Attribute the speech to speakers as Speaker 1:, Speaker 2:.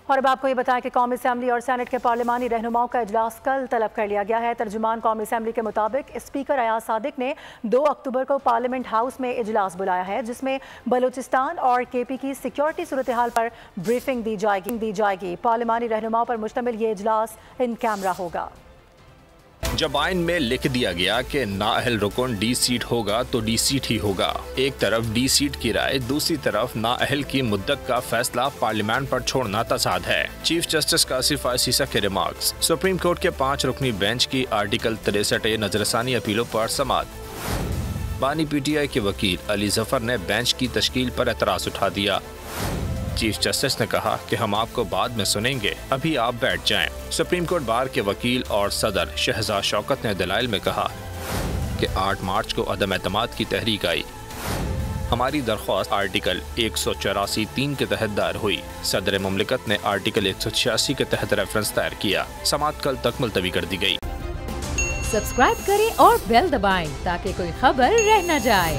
Speaker 1: और अब आपको ये बताएं कि कौमी असम्बली और सेनेट के पार्लिमानी रहनुमाओं का इजलास कल तलब कर लिया गया है। तर्जुमान कौमी असम्बली के मुताबिक स्पीकर अयाज सादिक ने 2 अक्टूबर को पार्लियामेंट हाउस में इजलास बुलाया है, जिसमें बलूचिस्तान और KP की सिक्योरिटी सूरत हाल पर ब्रीफिंग दी जाएगी। पार्लिमानी रहनुमाओं पर मुश्तमिल ये इजलास इन कैमरा होगा।
Speaker 2: जब आइन में लिख दिया गया कि नाअहल रुकन डी सीट होगा तो डी सीट ही होगा। एक तरफ डी सीट की राय, दूसरी तरफ नाअहल की मुद्दत का फैसला पार्लियामेंट पर छोड़ना तसाद है। चीफ जस्टिस कासिफ सीसा के रिमार्क्स। सुप्रीम कोर्ट के 5 रुकनी बेंच की आर्टिकल 63 नजरसानी अपीलों पर समाअत। बानी PTI के वकील अली जफर ने बेंच की तश्कील पर एतराज उठा दिया। चीफ जस्टिस ने कहा कि हम आपको बाद में सुनेंगे, अभी आप बैठ जाएं। सुप्रीम कोर्ट बार के वकील और सदर शहजाद शौकत ने दलाइल में कहा कि 8 मार्च को अदम एतमाद की तहरीक आई। हमारी दरख्वास्त आर्टिकल 184(3) के तहत दायर हुई। सदर मुमलिकत ने आर्टिकल 186 के तहत रेफरेंस दायर किया। समाअत कल तक मुलतवी कर दी गई।
Speaker 3: सब्सक्राइब करें और बेल दबाएं ताकि कोई खबर रह न जाए।